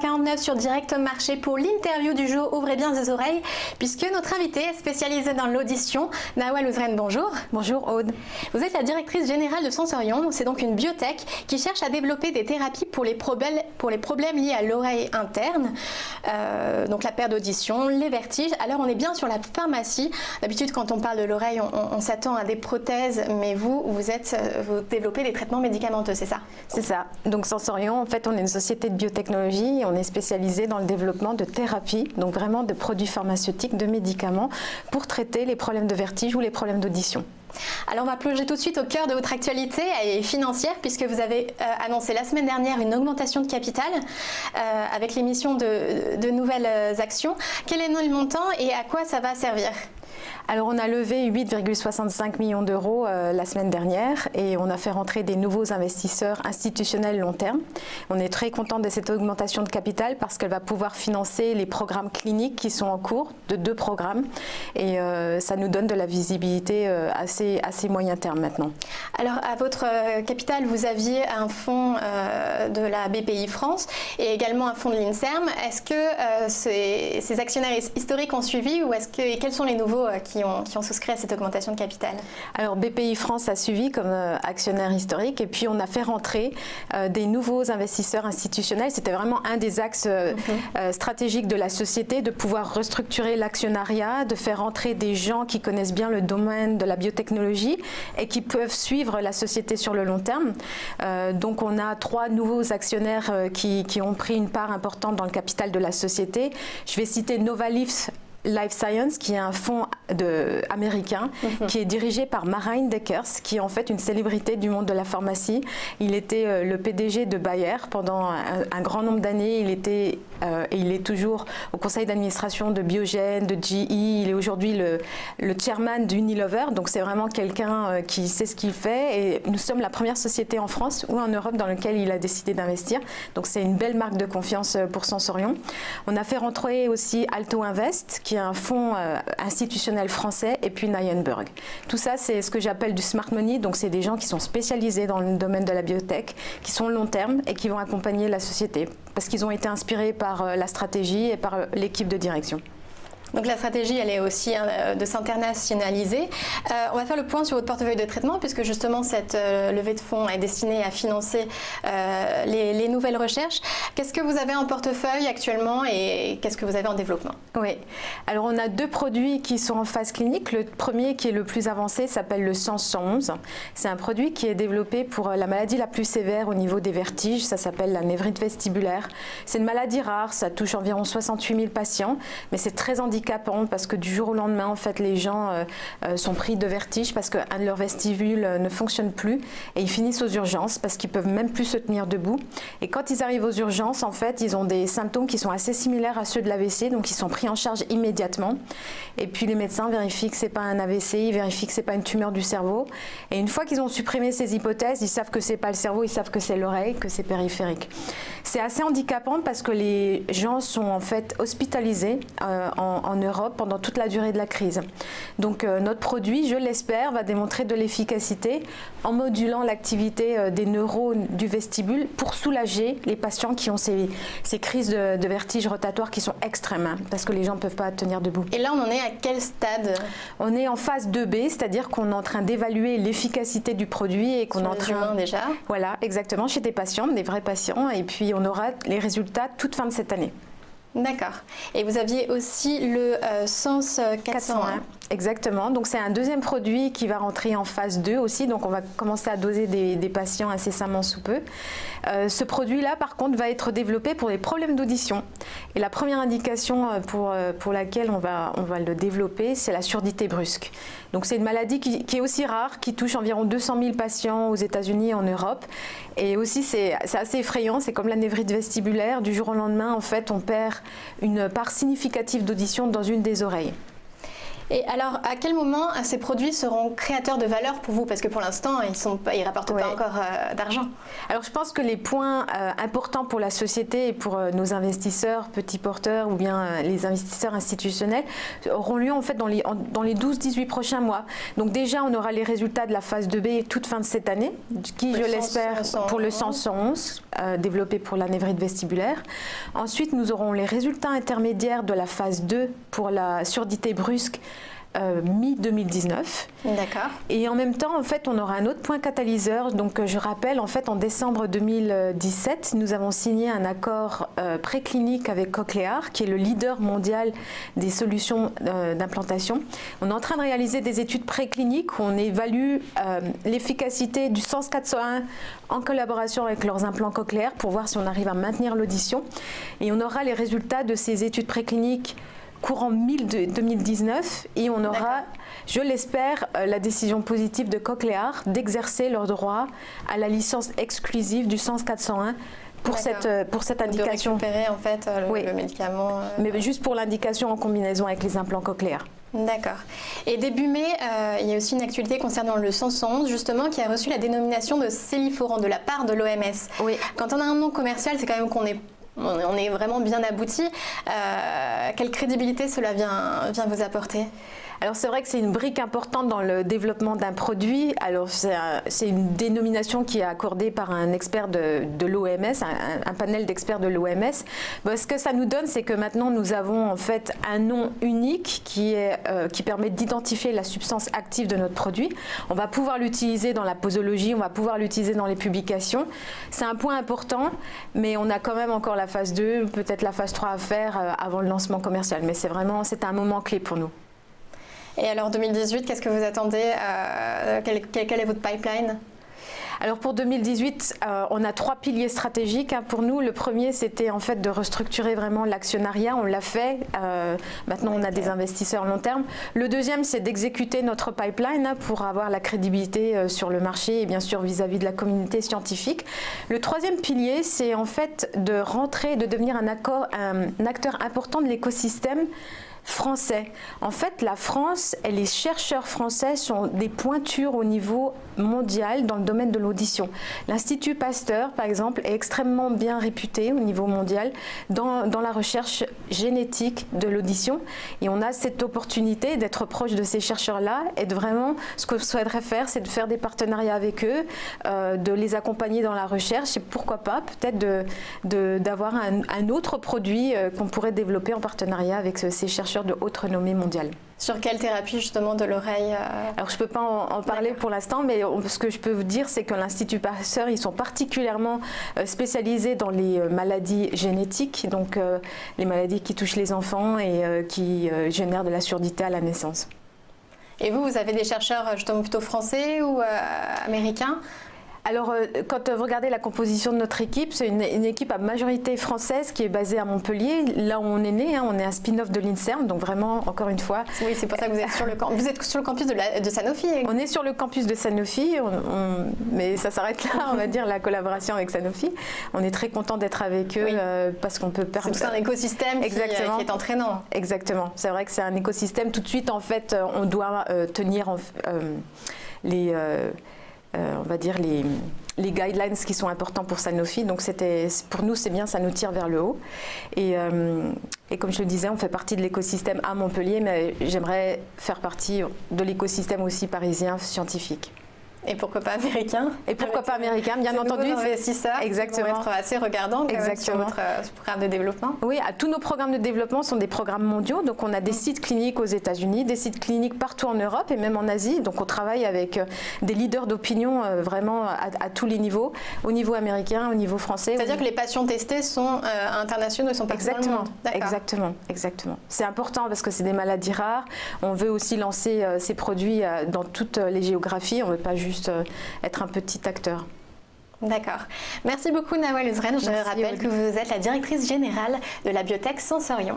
8h49 sur Direct Marché pour l'interview du jour. Ouvrez bien les oreilles puisque notre invitée est spécialisée dans l'audition. Nawal Ouzren, bonjour. Bonjour Aude. Vous êtes la directrice générale de Sensorion. C'est donc une biotech qui cherche à développer des thérapies pour les problèmes liés à l'oreille interne. Donc la perte d'audition, les vertiges. Alors on est bien sur la pharmacie. D'habitude quand on parle de l'oreille, on s'attend à des prothèses, mais vous développez des traitements médicamenteux, c'est ça? C'est ça. Donc Sensorion, en fait, on est une société de biotechnologie et on est spécialisé dans le développement de thérapies, donc vraiment de produits pharmaceutiques, de médicaments pour traiter les problèmes de vertige ou les problèmes d'audition. Alors on va plonger tout de suite au cœur de votre actualité financière puisque vous avez annoncé la semaine dernière une augmentation de capital avec l'émission de nouvelles actions. Quel est le montant et à quoi ça va servir ? Alors on a levé 8,65 millions d'euros la semaine dernière et on a fait rentrer des nouveaux investisseurs institutionnels long terme. On est très content de cette augmentation de capital parce qu'elle va pouvoir financer les programmes cliniques qui sont en cours, de 2 programmes, et ça nous donne de la visibilité assez moyen terme maintenant. Alors à votre capital, vous aviez un fonds de la BPI France et également un fonds de l'INSERM. Est-ce que ces actionnaires historiques ont suivi ou quels sont les nouveaux qui ont souscrit à cette augmentation de capital? Alors BPI France a suivi comme actionnaire historique et puis on a fait rentrer des nouveaux investisseurs institutionnels. C'était vraiment un des axes stratégiques de la société, de pouvoir restructurer l'actionnariat, de faire rentrer des gens qui connaissent bien le domaine de la biotechnologie et qui peuvent suivre la société sur le long terme. Donc on a 3 nouveaux actionnaires qui ont pris une part importante dans le capital de la société. Je vais citer Novalif Life Science, qui est un fonds américain qui est dirigé par Marijn Dekkers, qui est en fait une célébrité du monde de la pharmacie. Il était le PDG de Bayer pendant un grand nombre d'années. Et il est toujours au conseil d'administration de Biogen, de GE. Il est aujourd'hui le chairman d'Unilever. Donc c'est vraiment quelqu'un qui sait ce qu'il fait. Et nous sommes la première société en France ou en Europe dans laquelle il a décidé d'investir. Donc c'est une belle marque de confiance pour Sensorion. On a fait rentrer aussi Alto Invest, qui est un fonds institutionnel français, et puis Nienberg. Tout ça, c'est ce que j'appelle du smart money. Donc c'est des gens qui sont spécialisés dans le domaine de la biotech, qui sont long terme et qui vont accompagner la société parce qu'ils ont été inspirés par la stratégie et par l'équipe de direction. Donc la stratégie, elle est aussi de s'internationaliser. On va faire le point sur votre portefeuille de traitement puisque justement cette levée de fonds est destinée à financer les nouvelles recherches. Qu'est-ce que vous avez en portefeuille actuellement et qu'est-ce que vous avez en développement? Oui, alors on a 2 produits qui sont en phase clinique. Le premier qui est le plus avancé s'appelle le Sens 111. C'est un produit qui est développé pour la maladie la plus sévère au niveau des vertiges. Ça s'appelle la névrite vestibulaire. C'est une maladie rare, ça touche environ 68 000 patients, mais c'est très handicapant parce que du jour au lendemain, en fait, les gens sont pris de vertige parce qu'un de leurs vestibules ne fonctionne plus et ils finissent aux urgences parce qu'ils peuvent même plus se tenir debout. Et quand ils arrivent aux urgences, en fait, ils ont des symptômes qui sont assez similaires à ceux de l'AVC, donc ils sont pris en charge immédiatement. Et puis les médecins vérifient que c'est pas un AVC, ils vérifient que c'est pas une tumeur du cerveau. Et une fois qu'ils ont supprimé ces hypothèses, ils savent que c'est pas le cerveau, ils savent que c'est l'oreille, que c'est périphérique. C'est assez handicapant parce que les gens sont en fait hospitalisés en Europe pendant toute la durée de la crise. Donc notre produit, je l'espère, va démontrer de l'efficacité en modulant l'activité des neurones du vestibule pour soulager les patients qui ont ces crises de vertige rotatoire qui sont extrêmes hein, parce que les gens ne peuvent pas tenir debout. Et là, on en est à quel stade? On est en phase 2B, c'est-à-dire qu'on est en train d'évaluer l'efficacité du produit et qu'on est en train... déjà. Voilà, exactement, chez des patients, des vrais patients, et puis on aura les résultats toute fin de cette année. D'accord. Et vous aviez aussi le Sens 401. Exactement. Donc c'est un deuxième produit qui va rentrer en phase 2 aussi. Donc on va commencer à doser des patients incessamment sous peu. Ce produit-là, par contre, va être développé pour les problèmes d'audition. Et la première indication pour laquelle on va le développer, c'est la surdité brusque. Donc c'est une maladie qui est aussi rare, qui touche environ 200 000 patients aux États-Unis et en Europe. Et aussi c'est assez effrayant, c'est comme la névrite vestibulaire. Du jour au lendemain, en fait, on perd une part significative d'audition dans une des oreilles. Et alors, à quel moment ces produits seront créateurs de valeur pour vous? Parce que pour l'instant, ils ne rapportent pas encore d'argent. Alors, je pense que les points importants pour la société et pour nos investisseurs, petits porteurs ou bien les investisseurs institutionnels auront lieu en fait dans les 12-18 prochains mois. Donc déjà, on aura les résultats de la phase 2B toute fin de cette année, qui, je l'espère, pour le 111, développé pour la névrite vestibulaire. Ensuite, nous aurons les résultats intermédiaires de la phase 2 pour la surdité brusque, mi-2019. D'accord. Et en même temps, en fait, on aura un autre point catalyseur. Donc, je rappelle, en fait, en décembre 2017, nous avons signé un accord préclinique avec Cochlear, qui est le leader mondial des solutions d'implantation. On est en train de réaliser des études précliniques où on évalue l'efficacité du Sens 401 en collaboration avec leurs implants cochléaires pour voir si on arrive à maintenir l'audition. Et on aura les résultats de ces études précliniques courant 2019 et on aura, je l'espère, la décision positive de Cochlear d'exercer leur droit à la licence exclusive du Sens 401 pour cette indication. De récupérer en fait le médicament. Mais juste pour l'indication en combinaison avec les implants cochléaires. D'accord. Et début mai, il y a aussi une actualité concernant le 111, justement, qui a reçu la dénomination de céliforant de la part de l'OMS. Oui. Quand on a un nom commercial, c'est quand même qu'on est vraiment bien abouti. Quelle crédibilité cela vient vous apporter? Alors c'est vrai que c'est une brique importante dans le développement d'un produit. Alors c'est une dénomination qui est accordée par un expert de l'OMS, un panel d'experts de l'OMS. Ce que ça nous donne, c'est que maintenant nous avons en fait un nom unique qui permet d'identifier la substance active de notre produit. On va pouvoir l'utiliser dans la posologie, on va pouvoir l'utiliser dans les publications. C'est un point important, mais on a quand même encore la phase 2, peut-être la phase 3 à faire avant le lancement commercial. Mais c'est un moment clé pour nous. Et alors 2018, qu'est-ce que vous attendez? Quel est votre pipeline? Alors pour 2018, on a 3 piliers stratégiques pour nous. Le premier, c'était en fait de restructurer vraiment l'actionnariat. On l'a fait. Maintenant, on a des investisseurs long terme. Le deuxième, c'est d'exécuter notre pipeline pour avoir la crédibilité sur le marché et bien sûr vis-à-vis de la communauté scientifique. Le troisième pilier, c'est en fait de rentrer, de devenir un acteur important de l'écosystème français. En fait, la France et les chercheurs français sont des pointures au niveau mondial dans le domaine de l'audition. L'Institut Pasteur, par exemple, est extrêmement bien réputé au niveau mondial dans la recherche génétique de l'audition. Et on a cette opportunité d'être proche de ces chercheurs-là et de vraiment, ce que je souhaiterais faire, c'est de faire des partenariats avec eux, de les accompagner dans la recherche et pourquoi pas peut-être d'avoir un autre produit qu'on pourrait développer en partenariat avec ces chercheurs de haute renommée mondiale. Sur quelle thérapie justement de l'oreille Alors je ne peux pas en parler pour l'instant, mais ce que je peux vous dire, c'est que l'Institut Pasteur, ils sont particulièrement spécialisés dans les maladies génétiques, donc les maladies qui touchent les enfants et qui génèrent de la surdité à la naissance. Et vous avez des chercheurs justement plutôt français ou américains? Alors, quand vous regardez la composition de notre équipe, c'est une équipe à majorité française qui est basée à Montpellier, là où on est né. On est un spin-off de l'INSERM, donc vraiment, encore une fois. Oui, c'est pour ça que vous êtes sur le campus de Sanofi. On est sur le campus de Sanofi, mais ça s'arrête là, on va dire, la collaboration avec Sanofi. On est très content d'être avec eux parce qu'on peut permettre. C'est un écosystème qui est entraînant. Exactement. C'est vrai que c'est un écosystème. Tout de suite, en fait, on doit tenir on va dire les guidelines qui sont importants pour Sanofi. Donc pour nous, c'est bien, ça nous tire vers le haut. Et comme je le disais, on fait partie de l'écosystème à Montpellier, mais j'aimerais faire partie de l'écosystème aussi parisien scientifique. Et pourquoi pas américain? Et pourquoi pas américain, bien entendu. Investisseurs exactement. Qui vont être assez regardants sur votre programme de développement. Oui, tous nos programmes de développement sont des programmes mondiaux. Donc on a des sites cliniques aux États-Unis, des sites cliniques partout en Europe et même en Asie. Donc on travaille avec des leaders d'opinion vraiment à tous les niveaux, au niveau américain, au niveau français. C'est-à-dire que les patients testés sont internationaux, ils sont partout dans le monde. Exactement. C'est important parce que c'est des maladies rares. On veut aussi lancer ces produits dans toutes les géographies. On ne veut pas juste être un petit acteur. D'accord. Merci beaucoup Nawal Ouzren. Je rappelle que vous êtes la directrice générale de la biotech Sensorion.